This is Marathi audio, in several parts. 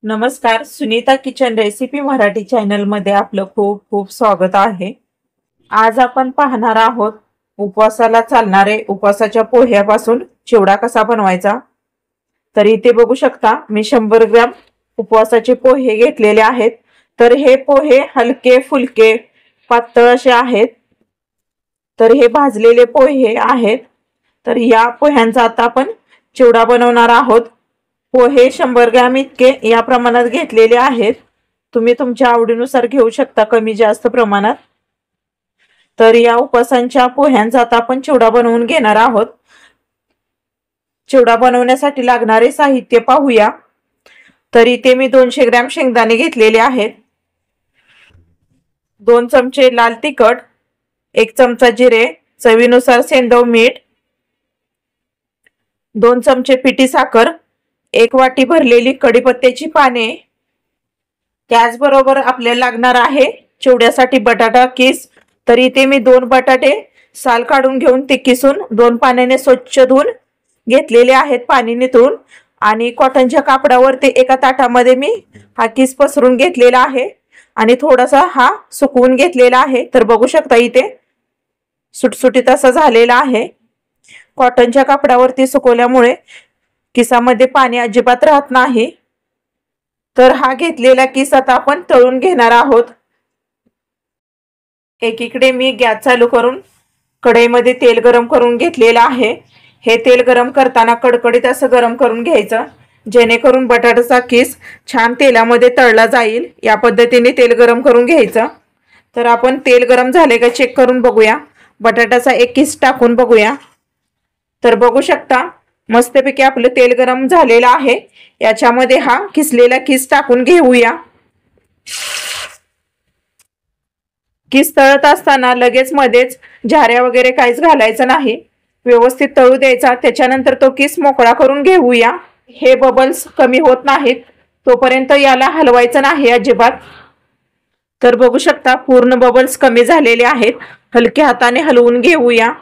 नमस्कार, Sunita kitchen recipe Marathi channel मध्ये आपलं खूप खूप स्वागत आहे। आज आपण पाहणार आहोत उपवासाला चालणारे उपवासाच्या पोह्यापासून चिवडा कसा बनवायचा। तर इथे बघू शकता मी 100 ग्रॅम उपवासाचे पोहे घेतलेले आहेत। तर हे पोहे हलके फुलके पातळ असे आहेत। तर हे भाजलेले पोहे आहेत। तर या पोह्यांचा आता आपण चिवडा बनवणार आहोत। पोहे 100 ग्रॅम इतके या प्रमाणात घेतलेले आहेत। तुम्ही तुमच्या आवडीनुसार घेऊ शकता, कमी जास्त प्रमाणात। तर या उपवासांच्या पोह्यांचा आता आपण चिवडा बनवून घेणार आहोत। चिवडा बनवण्यासाठी लागणारे साहित्य पाहूया। तर इथे मी 200 ग्रॅम शेंगदाणे घेतलेले आहेत, 2 चमचे लाल तिखट, 1 चमचा जिरे, चवीनुसार सेंधव मीठ, 2 चमचे पिठी साखर, 1 वाटी भरलेली कढीपत्त्याची पाने। त्याचबरोबर आपल्याला लागणार आहे चिवड्यासाठी बटाटा किस। तर इथे मी 2 बटाटे साल काढून घेऊन ते किसून 2 पाण्याने स्वच्छ धुवून घेतलेले आहेत पाणी निथळून। आणि कॉटनच्या कापडावर ते एका ताटामध्ये मी हा किस पसरून घेतलेला आहे आणि थोडासा हा सुकवून घेतलेला आहे। तर बघू शकता इथे सुटसुटीत असा झालेला आहे। कॉटनच्या कापडावरती सुकवल्यामुळे किसामध्ये पाणी अजिबात राहत नाही। तर हा घेतलेला किस आता आपण तळून घेणार आहोत। एकीकडे मी गॅस चालू करून कढईमध्ये तेल गरम करून घेतलेला आहे। हे तेल गरम करताना कडकडीत असं गरम करून घ्यायचं, जेणेकरून बटाट्याचा किस छान तेलामध्ये तळला जाईल। या पद्धतीने तेल गरम करून घ्यायचं। तर आपण तेल गरम झाले का चेक करून बघूया। बटाट्याचा एक किस टाकून बघूया। तर बघू शकता मस्तपैकी आपलं तेल गरम झालेलं आहे। याच्यामध्ये हा किसलेला किस टाकून घेऊया। किस तळत असताना लगेच मध्येच झाऱ्या वगैरे काहीच घालायचं नाही, व्यवस्थित तळू द्यायचा। त्याच्यानंतर तो किस मोकळा करून घेऊया। हे बबल्स कमी होत नाहीत तोपर्यंत याला हलवायचं नाही अजिबात। तर बघू शकता पूर्ण बबल्स कमी झालेले आहेत। हलक्या हाताने हलवून घेऊया।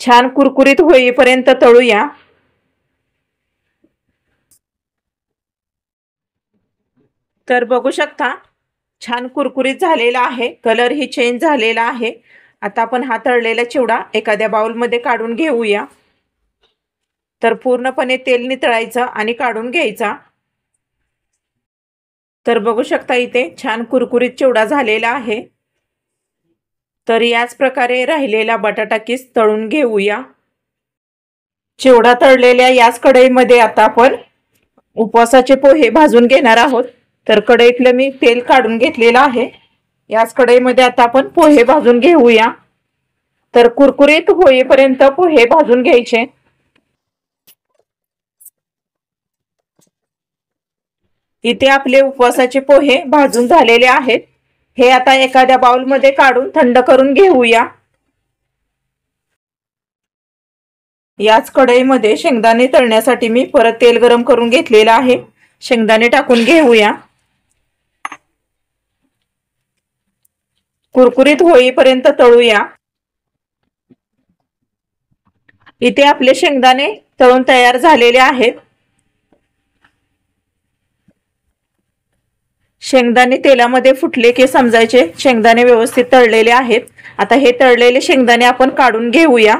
छान कुरकुरीत होईपर्यंत तळूया। तर बघू शकता छान कुरकुरीत झालेला आहे, कलर ही चेंज झालेला आहे। आता आपण हा तळलेला चिवडा एखाद्या बाउल मध्ये काढून घेऊया। तर पूर्णपणे तेल नितळायचं आणि काढून घ्यायचा। तर बघू शकता इथे छान कुरकुरीत चिवडा झालेला आहे। तर याच प्रकारे राहिलेला बटाटा किस तळून घेऊया। चिवडा तळलेल्या याच कढईमध्ये आता आपण उपवासाचे पोहे भाजून घेणार आहोत। तर कढईतलं मी तेल काढून घेतलेलं आहे। याच कढईमध्ये आता आपण पोहे भाजून घेऊया। तर कुरकुरीत होईपर्यंत पोहे भाजून घ्यायचे। इथे आपले उपवासाचे पोहे भाजून झालेले आहेत। हे आता एखाद्या बाउल मध्ये काढून थंड करून घेऊया। याच कढईमध्ये शेंगदाणे तळण्यासाठी मी परत तेल गरम करून घेतलेलं आहे। शेंगदाणे टाकून घेऊया। कुरकुरीत होईपर्यंत तळूया। इथे आपले शेंगदाणे तळून तयार झालेले आहेत। शेंगदाणे तेलामध्ये फुटले की समजायचे शेंगदाणे व्यवस्थित तळलेले आहेत। आता हे तळलेले शेंगदाणे आपण काढून घेऊया।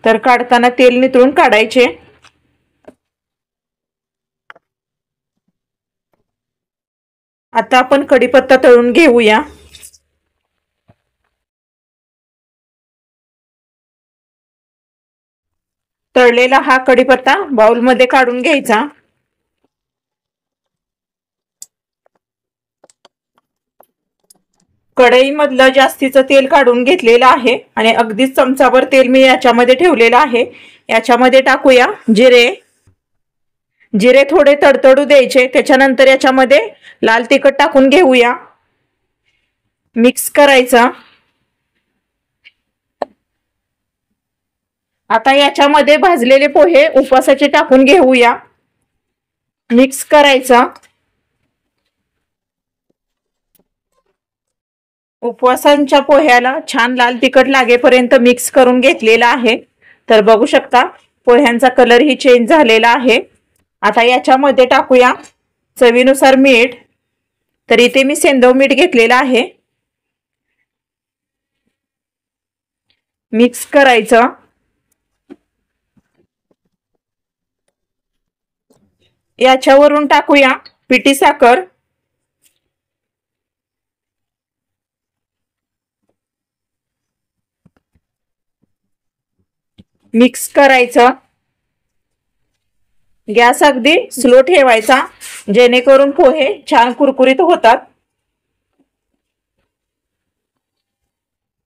तर काढताना तेल नितळून काढायचे। आता आपण कढीपत्ता तळून घेऊया। तळलेला हा कढीपत्ता बाउल मध्ये काढून घ्यायचा। कढईमधलं जास्तीचं तेल काढून घेतलेलं आहे आणि अगदीच चमचाभर तेल मी याच्यामध्ये ठेवलेलं आहे। याच्यामध्ये टाकूया जिरे। जिरे थोडे तडतडू द्यायचे। त्याच्यानंतर याच्यामध्ये लाल तिखट टाकून घेऊया। मिक्स करायचा। आता याच्यामध्ये भाजलेले पोहे उपवासाचे टाकून घेऊया। मिक्स करायचा। उपवासांच्या पोह्याला छान लाल तिखट लागेपर्यंत मिक्स करून घेतलेला आहे। तर बघू शकता पोह्यांचा कलर ही चेंज झालेला आहे। आता याच्यामध्ये टाकूया चवीनुसार मीठ। तर इथे मी सेंधव मीठ घेतलेला आहे। मिक्स करायचं। याच्यावरून टाकूया पिठी साखर। मिक्स करायचं। गॅस अगदी स्लो ठेवायचा जेणेकरून पोहे छान कुरकुरीत होतात।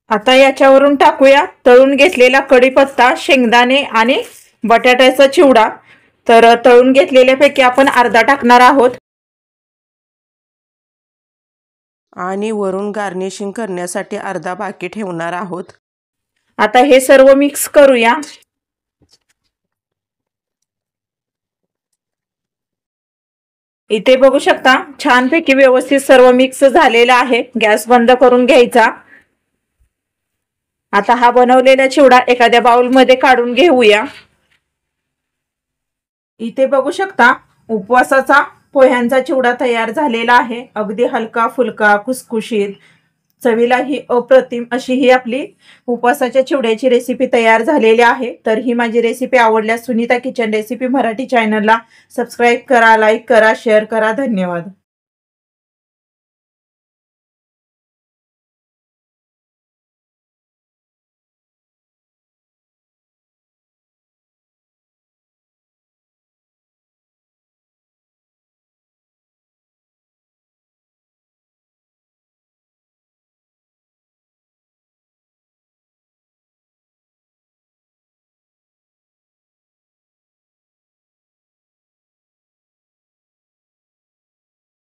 आता याच्यावरून टाकूया तळून घेतलेला कढीपत्ता, शेंगदाणे आणि बटाट्याचा चिवडा। तर तळून घेतलेल्यापैकी आपण अर्धा टाकणार आहोत आणि वरून गार्निशिंग करण्यासाठी अर्धा बाकी ठेवणार आहोत। आता हे सर्व मिक्स करूया। इथे बघू शकता छानपैकी व्यवस्थित सर्व मिक्स झालेलं आहे। गॅस बंद करून घ्यायचा। आता हा बनवलेला चिवडा एखाद्या बाउल मध्ये काढून घेऊया। इथे बघू शकता उपवासाचा पोह्यांचा चिवडा तयार झालेला आहे। अगदी हलका फुलका खुसखुशीत, चवीला ही अप्रतिम अशी ही आपली उपवासाच्या चिवड्याची रेसिपी तयार झालेली आहे। तर ही माझी रेसिपी आवडल्यास सुनीता किचन रेसिपी मराठी चॅनलला सबस्क्राइब करा, लाईक करा, शेअर करा। धन्यवाद।